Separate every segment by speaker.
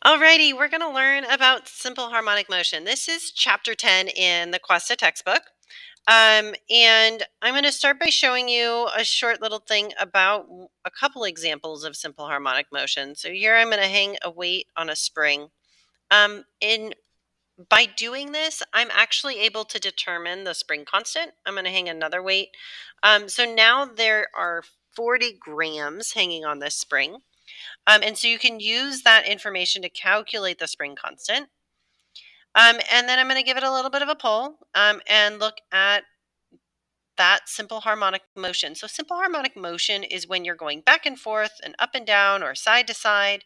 Speaker 1: Alrighty, we're going to learn about simple harmonic motion. This is chapter 10 in the Questa textbook. And I'm going to start by showing you a short little thing about a couple examples of simple harmonic motion. So here I'm going to hang a weight on a spring. In By doing this, I'm actually able to determine the spring constant. I'm going to hang another weight. So now there are 40 grams hanging on this spring. And so you can use that information to calculate the spring constant. And then I'm going to give it a little bit of a pull and look at that simple harmonic motion. So simple harmonic motion is when you're going back and forth and up and down or side to side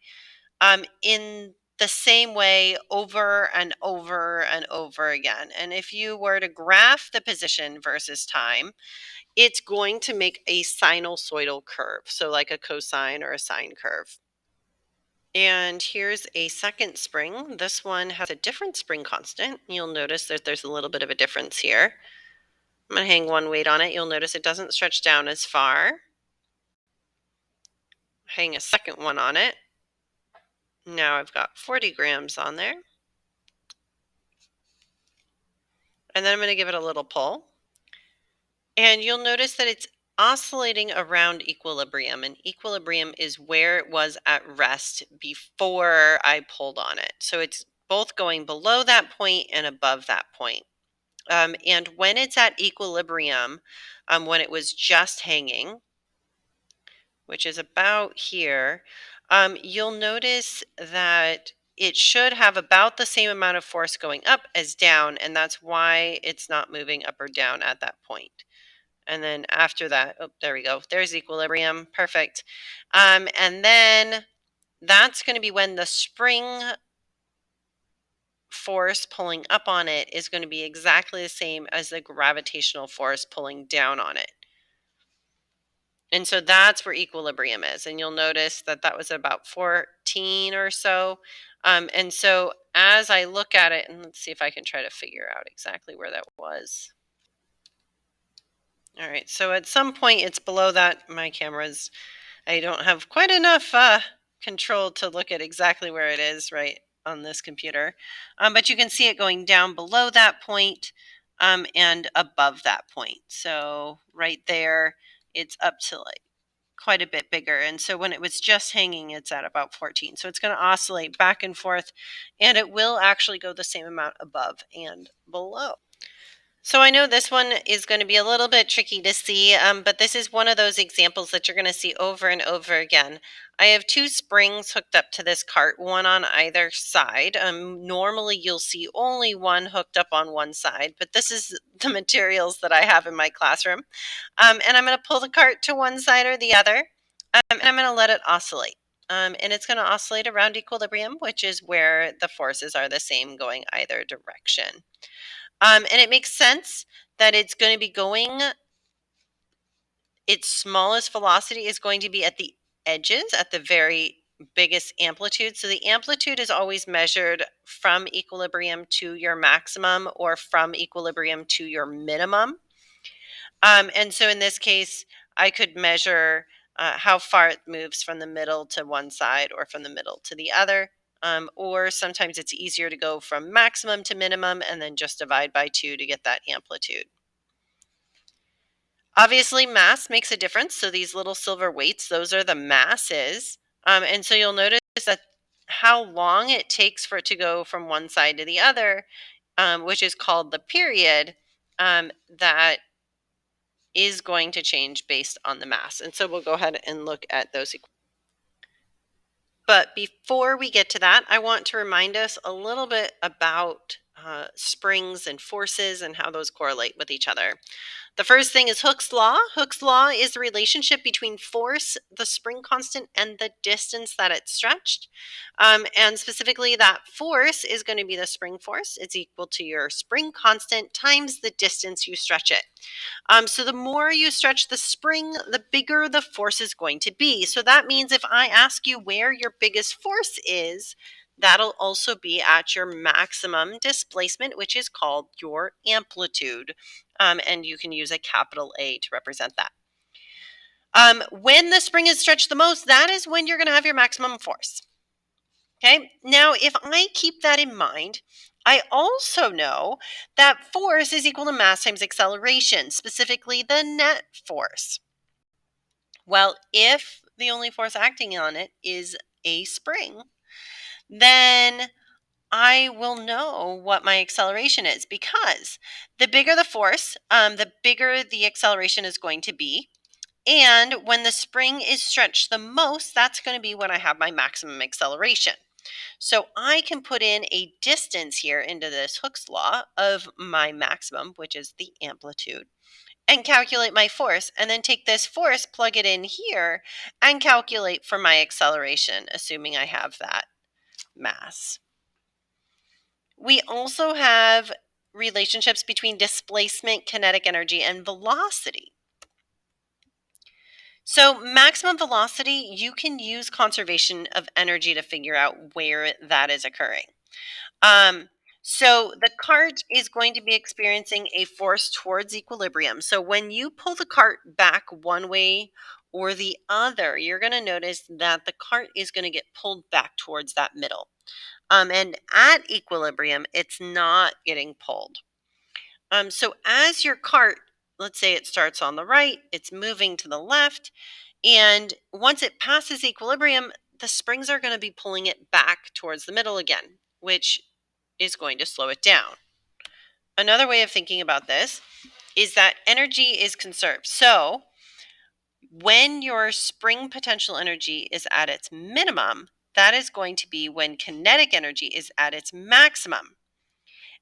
Speaker 1: in the same way over and over and over again. And if you were to graph the position versus time, it's going to make a sinusoidal curve. So like a cosine or a sine curve. And here's a second spring. This one has a different spring constant. You'll notice that there's a little bit of a difference here. I'm going to hang one weight on it. You'll notice it doesn't stretch down as far. Hang a second one on it. Now I've got 40 grams on there. And then I'm going to give it a little pull. And you'll notice that it's oscillating around equilibrium. And equilibrium is where it was at rest before I pulled on it. So it's both going below that point and above that point. And when it's at equilibrium, when it was just hanging, which is about here, you'll notice that it should have about the same amount of force going up as down, and that's why it's not moving up or down at that point. And then after that, oh, there we go. There's equilibrium. Perfect. And then that's going to be when the spring force pulling up on it is going to be exactly the same as the gravitational force pulling down on it. And so that's where equilibrium is. And you'll notice that that was about 14 or so. And so as I look at it, and let's see if I can try to figure out exactly where that was. All right, so at some point it's below that. My camera's, I don't have quite enough control to look at exactly where it is right on this computer. But you can see it going down below that point and above that point. So right there, it's up to like quite a bit bigger. And so when it was just hanging, it's at about 14. So it's going to oscillate back and forth, and it will actually go the same amount above and below. So I know this one is going to be a little bit tricky to see, but this is one of those examples that you're going to see over and over again. I have two springs hooked up to this cart, one on either side. Normally you'll see only one hooked up on one side, but this is the materials that I have in my classroom. And I'm going to pull the cart to one side or the other, and I'm going to let it oscillate. And it's going to oscillate around equilibrium, which is where the forces are the same going either direction. And it makes sense that it's going to be going, its smallest velocity is going to be at the edges, at the very biggest amplitude. So the amplitude is always measured from equilibrium to your maximum or from equilibrium to your minimum. And so in this case, I could measure how far it moves from the middle to one side or from the middle to the other. Or sometimes it's easier to go from maximum to minimum and then just divide by 2 to get that amplitude. Obviously, mass makes a difference. So these little silver weights, those are the masses. And so you'll notice that how long it takes for it to go from one side to the other, which is called the period, that is going to change based on the mass. And so we'll go ahead and look at those. But before we get to that, I want to remind us a little bit about springs and forces and how those correlate with each other. The first thing is Hooke's law. Hooke's law is the relationship between force, the spring constant, and the distance that it's stretched. And specifically, that force is going to be the spring force. It's equal to your spring constant times the distance you stretch it. So the more you stretch the spring, the bigger the force is going to be. So that means if I ask you where your biggest force is, that'll also be at your maximum displacement, which is called your amplitude. And you can use a capital A to represent that. When the spring is stretched the most, that is when you're going to have your maximum force. Okay, now if I keep that in mind, I also know that force is equal to mass times acceleration, specifically the net force. Well, if the only force acting on it is a spring, then I will know what my acceleration is, because the bigger the force, the bigger the acceleration is going to be. And when the spring is stretched the most, that's going to be when I have my maximum acceleration. So I can put in a distance here into this Hooke's law of my maximum, which is the amplitude, and calculate my force, and then take this force, plug it in here, and calculate for my acceleration, assuming I have that mass. We also have relationships between displacement, kinetic energy, and velocity. So, maximum velocity, you can use conservation of energy to figure out where that is occurring. Um, so, the cart is going to be experiencing a force towards equilibrium. So, when you pull the cart back one way or the other, you're going to notice that the cart is going to get pulled back towards that middle. And at equilibrium, it's not getting pulled. So as your cart, let's say it starts on the right, it's moving to the left, and once it passes equilibrium, the springs are going to be pulling it back towards the middle again, which is going to slow it down. Another way of thinking about this is that energy is conserved. So when your spring potential energy is at its minimum, that is going to be when kinetic energy is at its maximum.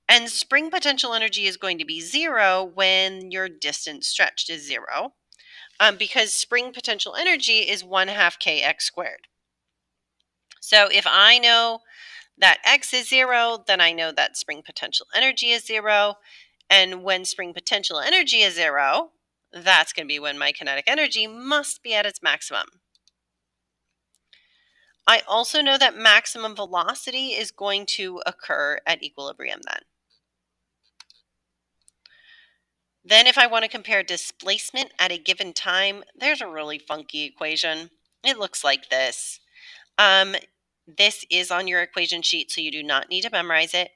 Speaker 1: And spring potential energy is going to be zero when your distance stretched is zero, because spring potential energy is 1/2 kx squared. So if I know that x is zero, then I know that spring potential energy is zero. And when spring potential energy is zero, that's going to be when my kinetic energy must be at its maximum. I also know that maximum velocity is going to occur at equilibrium then. Then if I want to compare displacement at a given time, there's a really funky equation. It looks like this. Um, this is on your equation sheet, so you do not need to memorize it.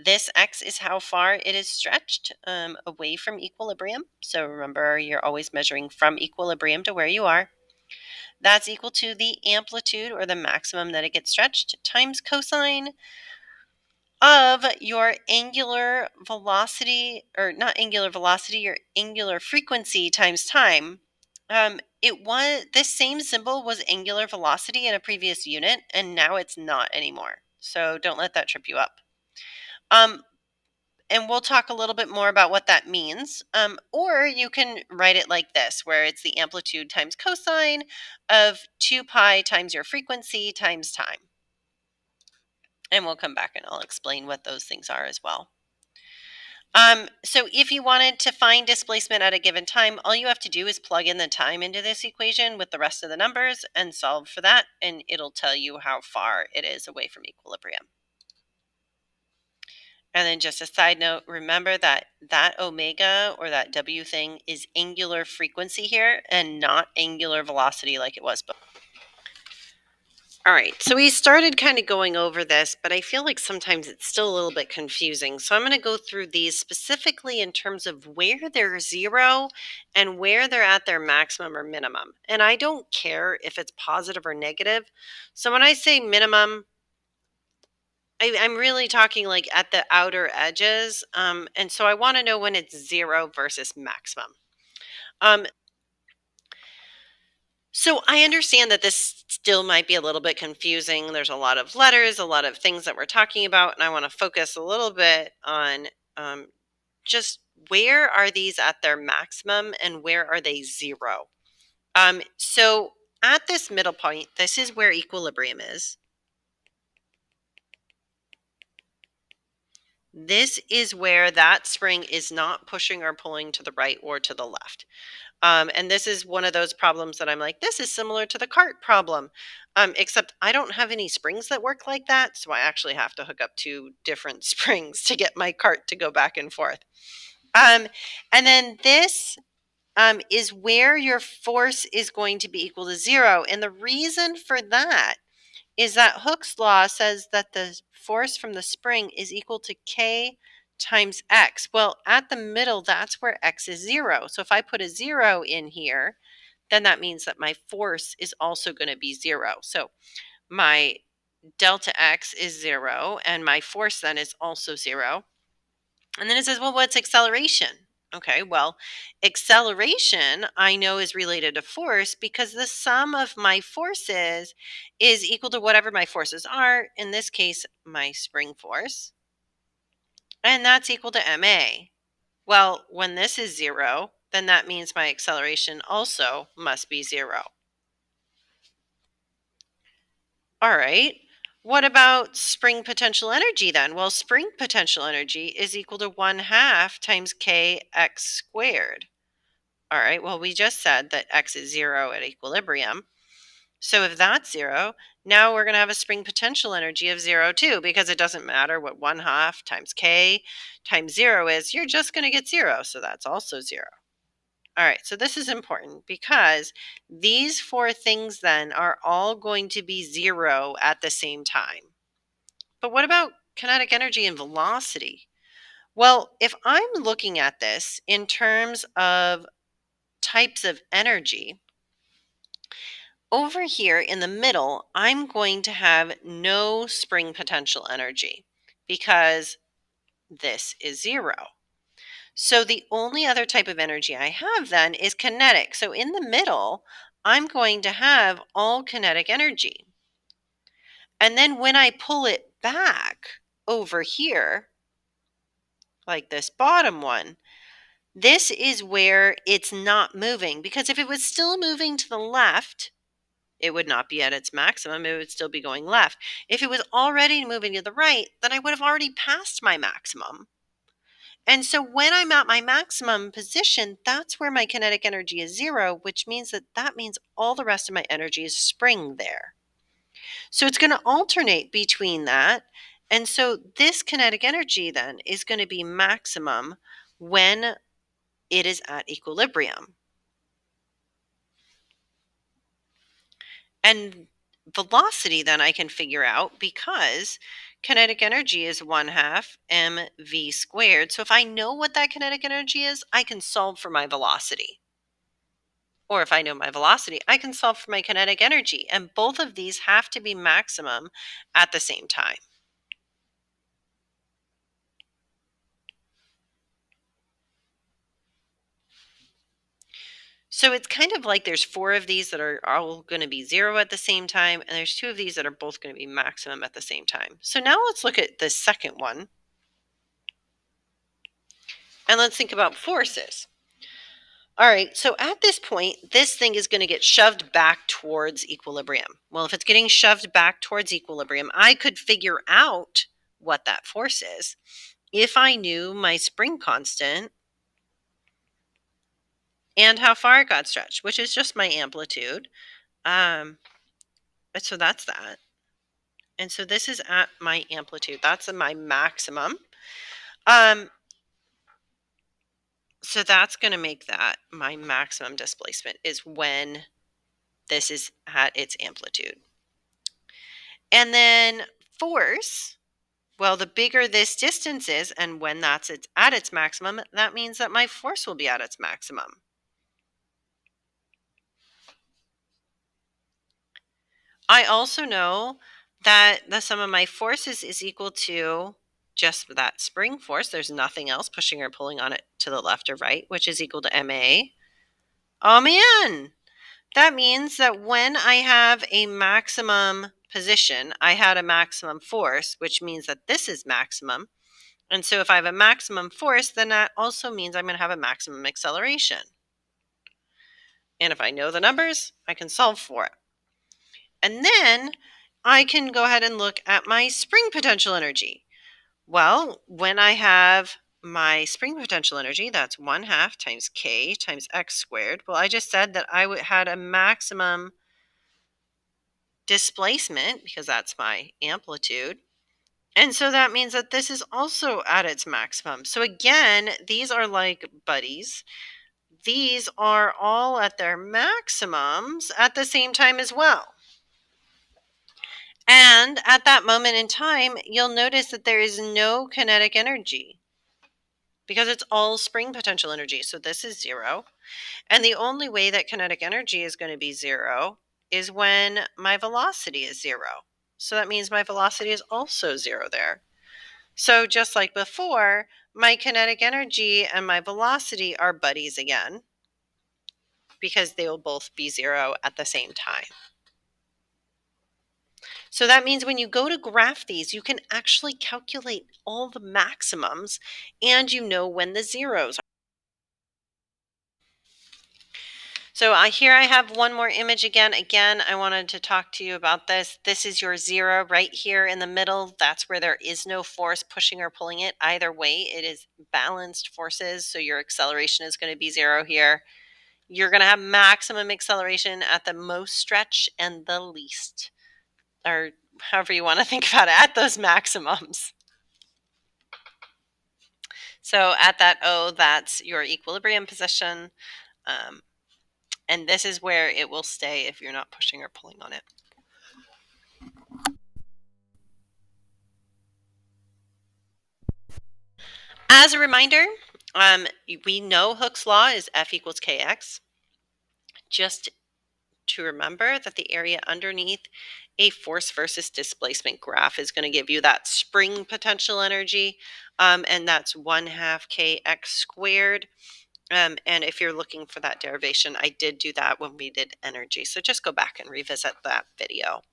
Speaker 1: This x is how far it is stretched away from equilibrium. So remember, you're always measuring from equilibrium to where you are. That's equal to the amplitude, or the maximum that it gets stretched, times cosine of your angular velocity, or not angular velocity, your angular frequency times time. It was, this same symbol was angular velocity in a previous unit, and now it's not anymore. So don't let that trip you up. And we'll talk a little bit more about what that means. Or you can write it like this, where it's the amplitude times cosine of 2 pi times your frequency times time. And we'll come back and I'll explain what those things are as well. So if you wanted to find displacement at a given time, all you have to do is plug in the time into this equation with the rest of the numbers and solve for that, and it'll tell you how far it is away from equilibrium. And then just a side note, remember that that omega, or that W thing, is angular frequency here and not angular velocity like it was before. All right, so we started kind of going over this, but I feel like sometimes it's still a little bit confusing. So I'm going to go through these specifically in terms of where they're zero and where they're at their maximum or minimum. And I don't care if it's positive or negative. So when I say minimum, I'm really talking like at the outer edges. And so I want to know when it's zero versus maximum. Um, So I understand that this still might be a little bit confusing. There's a lot of letters, a lot of things that we're talking about, and I want to focus a little bit on um, just where are these at their maximum and where are they zero. So at this middle point, this is where equilibrium is. This is where that spring is not pushing or pulling to the right or to the left. And this is one of those problems that I'm like, this is similar to the cart problem, except I don't have any springs that work like that. So I actually have to hook up 2 different springs to get my cart to go back and forth. And then this is where your force is going to be equal to zero. And the reason for that is that Hooke's law says that the force from the spring is equal to K times X. Well, at the middle, that's where X is 0. So if I put a 0 in here, then that means that my force is also going to be 0. So my delta X is 0, and my force then is also 0. And then it says, well, what's acceleration? Okay, well, acceleration I know is related to force because the sum of my forces is equal to whatever my forces are, in this case, my spring force, and that's equal to ma. Well, when this is 0, then that means my acceleration also must be 0. All right. What about spring potential energy then? Well, spring potential energy is equal to 1/2 times kx squared. All right, well, we just said that x is 0 at equilibrium. So if that's 0, now we're going to have a spring potential energy of 0 too, because it doesn't matter what 1/2 times k times 0 is, you're just going to get 0. So that's also 0. All right, so this is important because these four things then are all going to be 0 at the same time. But what about kinetic energy and velocity? Well, if I'm looking at this in terms of types of energy, over here in the middle, I'm going to have no spring potential energy because this is 0. So the only other type of energy I have then is kinetic. So in the middle, I'm going to have all kinetic energy. And then when I pull it back over here, like this bottom one, this is where it's not moving, because if it was still moving to the left, it would not be at its maximum. It would still be going left. If it was already moving to the right, then I would have already passed my maximum. And so when I'm at my maximum position, that's where my kinetic energy is 0, which means that means all the rest of my energy is spring there. So it's going to alternate between that. And so this kinetic energy then is going to be maximum when it is at equilibrium. And velocity then I can figure out because kinetic energy is 1/2 mv squared. So if I know what that kinetic energy is, I can solve for my velocity. Or if I know my velocity, I can solve for my kinetic energy. And both of these have to be maximum at the same time. So it's kind of like there's 4 of these that are all going to be 0 at the same time, and there's 2 of these that are both going to be maximum at the same time. So now let's look at the second one. And let's think about forces. All right, so at this point, this thing is going to get shoved back towards equilibrium. Well, if it's getting shoved back towards equilibrium, I could figure out what that force is if I knew my spring constant and how far it got stretched, which is just my amplitude. So that's that. And so this is at my amplitude. That's my maximum. So that's going to make that my maximum displacement is when this is at its amplitude. And then force, well, the bigger this distance is and when that's at its maximum, that means that my force will be at its maximum. I also know that the sum of my forces is equal to just that spring force. There's nothing else pushing or pulling on it to the left or right, which is equal to ma. Oh man, that means that when I have a maximum position, I had a maximum force, which means that this is maximum. And so if I have a maximum force, then that also means I'm going to have a maximum acceleration. And if I know the numbers, I can solve for it. And then I can go ahead and look at my spring potential energy. Well, when I have my spring potential energy, that's 1/2 times k times x squared. Well, I just said that I had a maximum displacement because that's my amplitude. And so that means that this is also at its maximum. So again, these are like buddies. These are all at their maximums at the same time as well. And at that moment in time, you'll notice that there is no kinetic energy because it's all spring potential energy. So this is zero. And the only way that kinetic energy is going to be zero is when my velocity is zero. So that means my velocity is also zero there. So just like before, my kinetic energy and my velocity are buddies again because they will both be zero at the same time. So that means when you go to graph these, you can actually calculate all the maximums and you know when the zeros are. So here I have one more image again. Again, I wanted to talk to you about this. This is your zero right here in the middle. That's where there is no force pushing or pulling it. Either way, it is balanced forces. So your acceleration is going to be zero here. You're going to have maximum acceleration at the most stretch and the least, or however you want to think about it, at those maximums. So at that O, that's your equilibrium position. And this is where it will stay if you're not pushing or pulling on it. As a reminder, we know Hooke's law is F equals kx. Just to remember that the area underneath a force versus displacement graph is going to give you that spring potential energy, and that's 1/2 kx squared. And if you're looking for that derivation, I did do that when we did energy. So just go back and revisit that video.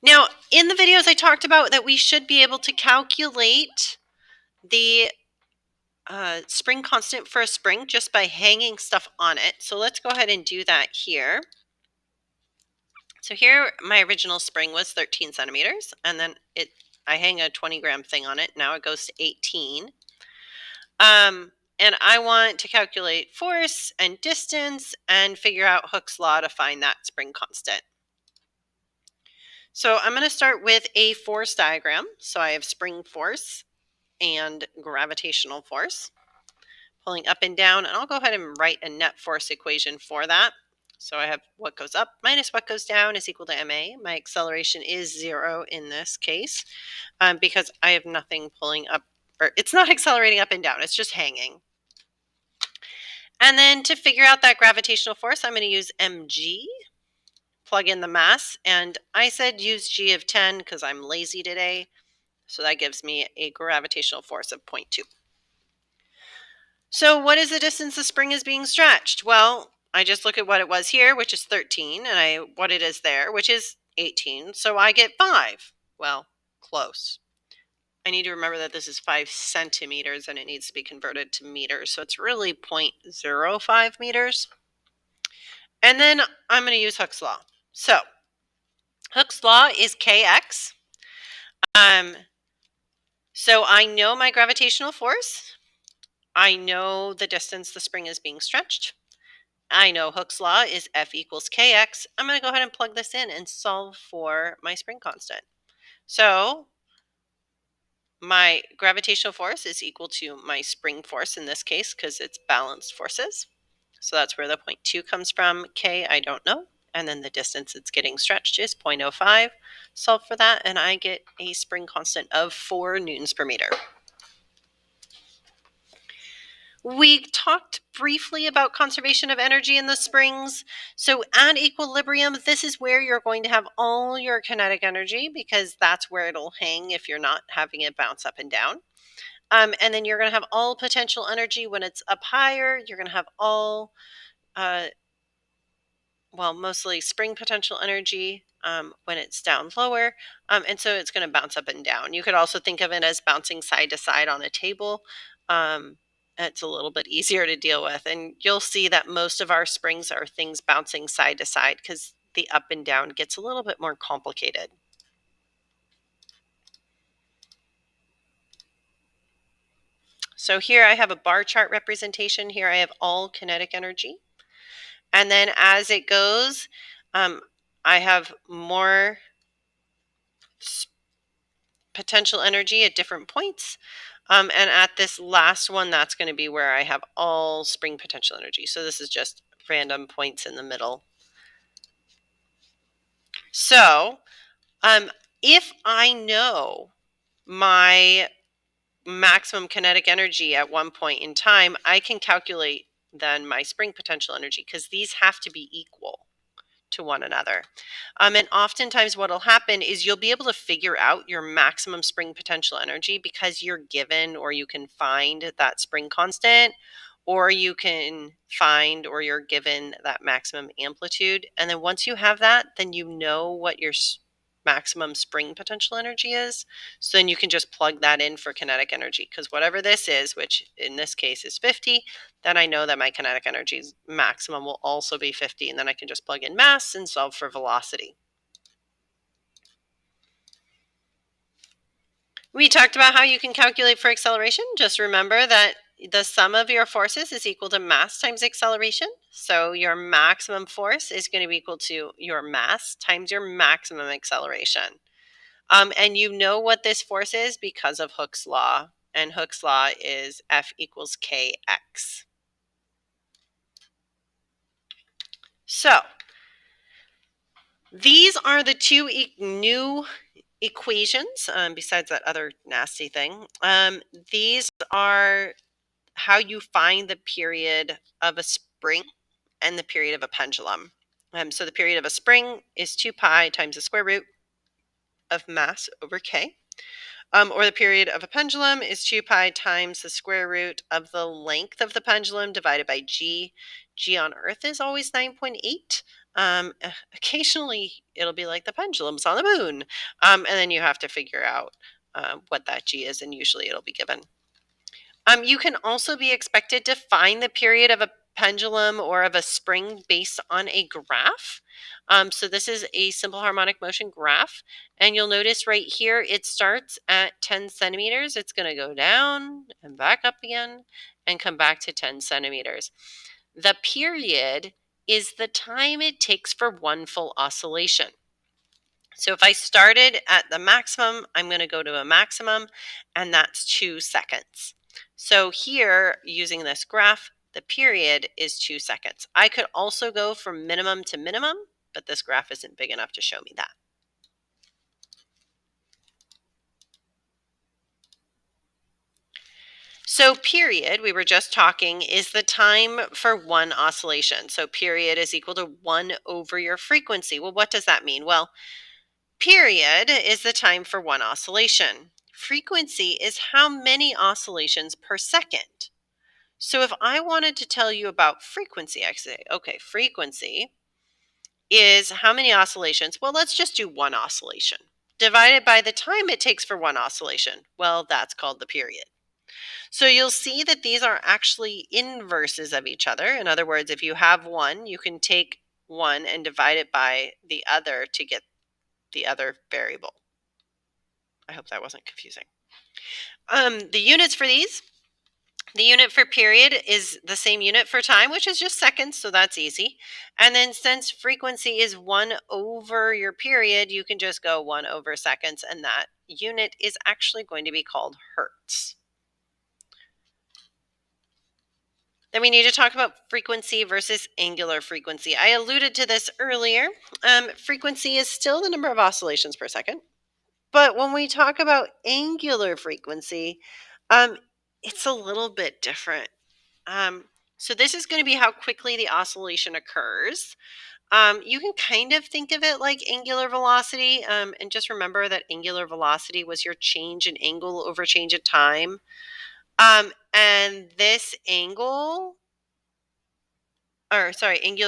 Speaker 1: Now, in the videos I talked about that we should be able to calculate the spring constant for a spring just by hanging stuff on it. So let's go ahead and do that here. So here my original spring was 13 centimeters, and then I hang a 20-gram thing on it. Now it goes to 18. And I want to calculate force and distance and figure out Hooke's law to find that spring constant. So I'm going to start with a force diagram. So I have spring force and gravitational force pulling up and down. And I'll go ahead and write a net force equation for that. So I have what goes up minus what goes down is equal to ma. My acceleration is 0 in this case because I have nothing pulling up, or it's not accelerating up and down. It's just hanging. And then to figure out that gravitational force, I'm going to use mg, plug in the mass. And I said use g of 10 because I'm lazy today. So that gives me a gravitational force of 0.2. So what is the distance the spring is being stretched? Well, I just look at what it was here, which is 13, and what it is there, which is 18. So I get 5. Well, close. I need to remember that this is 5 centimeters and it needs to be converted to meters. So it's really 0.05 meters. And then I'm going to use Hooke's law. So Hooke's law is kx. So I know my gravitational force. I know the distance the spring is being stretched. I know Hooke's law is F equals kx. I'm going to go ahead and plug this in and solve for my spring constant. So my gravitational force is equal to my spring force in this case because it's balanced forces. So that's where the 0.2 comes from. K, I don't know. And then the distance it's getting stretched is 0.05. Solve for that, and I get a spring constant of 4 newtons per meter. We talked briefly about conservation of energy in the springs. So at equilibrium, this is where you're going to have all your kinetic energy because that's where it'll hang if you're not having it bounce up and down. And then you're going to have all potential energy when it's up higher. You're going to have all mostly spring potential energy when it's down lower. And so it's going to bounce up and down. You could also think of it as bouncing side to side on a table. It's a little bit easier to deal with. And you'll see that most of our springs are things bouncing side to side because the up and down gets a little bit more complicated. So here I have a bar chart representation. Here I have all kinetic energy. And then as it goes, I have more potential energy at different points. And at this last one, that's going to be where I have all spring potential energy. So this is just random points in the middle. So if I know my maximum kinetic energy at one point in time, I can calculate then my spring potential energy, because these have to be equal to one another. And oftentimes what will happen is you'll be able to figure out your maximum spring potential energy because you're given, or you can find that spring constant, or you can find, or you're given that maximum amplitude. And then once you have that, then you know what your maximum spring potential energy is. So then you can just plug that in for kinetic energy, because whatever this is, which in this case is 50, then I know that my kinetic energy maximum will also be 50, and then I can just plug in mass and solve for velocity. We talked about how you can calculate for acceleration. Just remember that the sum of your forces is equal to mass times acceleration. So your maximum force is going to be equal to your mass times your maximum acceleration. And you know what this force is because of Hooke's law. And Hooke's law is F equals kx. So these are the two new equations, besides that other nasty thing. These are how you find the period of a spring and the period of a pendulum. So the period of a spring is 2 pi times the square root of mass over k. Or the period of a pendulum is 2 pi times the square root of the length of the pendulum divided by g. G on Earth is always 9.8. Occasionally, it'll be like the pendulums on the moon. And then you have to figure out what that g is, and usually it'll be given. You can also be expected to find the period of a pendulum or of a spring based on a graph. So this is a simple harmonic motion graph. And you'll notice right here, it starts at 10 centimeters. It's going to go down and back up again and come back to 10 centimeters. The period is the time it takes for one full oscillation. So if I started at the maximum, I'm going to go to a maximum, and that's 2 seconds. So here, using this graph, the period is 2 seconds. I could also go from minimum to minimum, but this graph isn't big enough to show me that. So period, we were just talking, is the time for one oscillation. So period is equal to 1 over your frequency. Well, what does that mean? Well, period is the time for one oscillation. Frequency is how many oscillations per second. So if I wanted to tell you about frequency, I could say, okay, frequency is how many oscillations. Well, let's just do one oscillation divided by the time it takes for one oscillation. Well, that's called the period. So you'll see that these are actually inverses of each other. In other words, if you have one, you can take one and divide it by the other to get the other variable. I hope that wasn't confusing. The units for these, the unit for period is the same unit for time, which is just seconds, so that's easy. And then since frequency is 1 over your period, you can just go 1 over seconds, and that unit is actually going to be called hertz. Then we need to talk about frequency versus angular frequency. I alluded to this earlier. Frequency is still the number of oscillations per second. But when we talk about angular frequency, it's a little bit different. So this is going to be how quickly the oscillation occurs. You can kind of think of it like angular velocity, and just remember that angular velocity was your change in angle over change in time. And this angular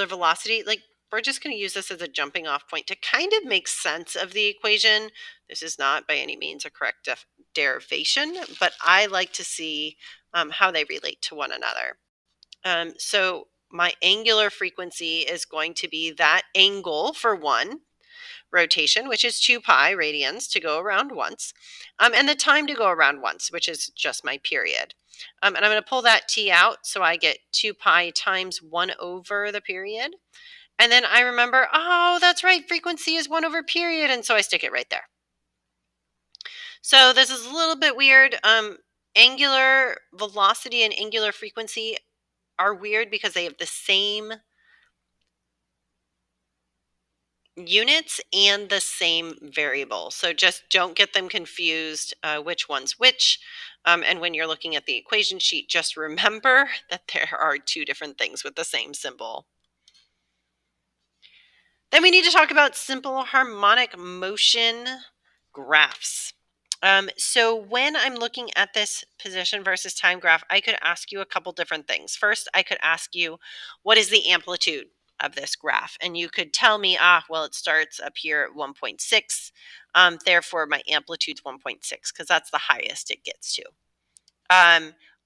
Speaker 1: velocity, like, we're just going to use this as a jumping off point to kind of make sense of the equation. This is not by any means a correct derivation, but I like to see how they relate to one another. So my angular frequency is going to be that angle for one rotation, which is 2 pi radians to go around once, and the time to go around once, which is just my period. And I'm going to pull that t out, so I get 2 pi times 1 over the period. And then I remember, oh, that's right, frequency is 1 over period, and so I stick it right there. So this is a little bit weird. Angular velocity and angular frequency are weird because they have the same units and the same variable. So just don't get them confused, which one's which. And when you're looking at the equation sheet, just remember that there are two different things with the same symbol. Then we need to talk about simple harmonic motion graphs. So when I'm looking at this position versus time graph, I could ask you a couple different things. First, I could ask you, what is the amplitude of this graph? And you could tell me, well, it starts up here at 1.6. Therefore, my amplitude's 1.6 because that's the highest it gets to.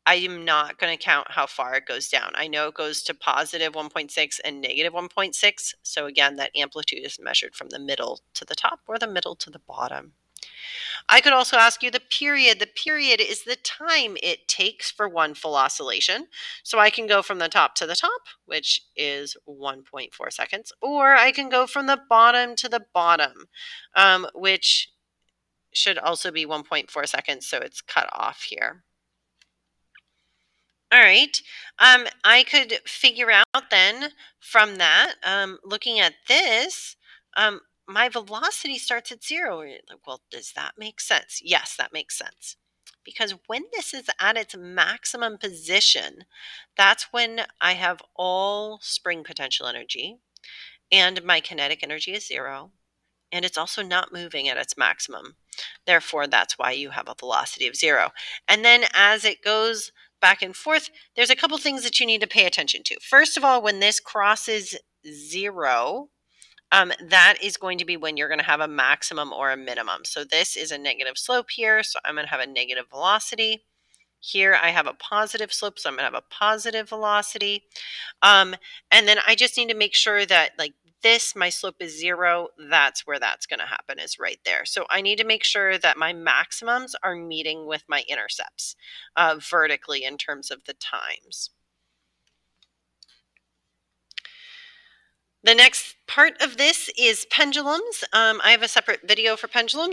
Speaker 1: I am not going to count how far it goes down. I know it goes to positive 1.6 and negative 1.6. So again, that amplitude is measured from the middle to the top or the middle to the bottom. I could also ask you the period. The period is the time it takes for one full oscillation. So I can go from the top to the top, which is 1.4 seconds, or I can go from the bottom to the bottom, which should also be 1.4 seconds. So it's cut off here. All right. I could figure out then from that, looking at this, my velocity starts at 0. You're like, well, does that make sense? Yes, that makes sense. Because when this is at its maximum position, that's when I have all spring potential energy and my kinetic energy is 0. And it's also not moving at its maximum. Therefore, that's why you have a velocity of 0. And then as it goes back and forth, there's a couple things that you need to pay attention to. First of all, when this crosses 0, that is going to be when you're going to have a maximum or a minimum. So this is a negative slope here, so I'm going to have a negative velocity. Here I have a positive slope, so I'm going to have a positive velocity. And then I just need to make sure that like this, my slope is 0. That's where that's going to happen, is right there. So I need to make sure that my maximums are meeting with my intercepts vertically in terms of the times. The next part of this is pendulums. I have a separate video for pendulums.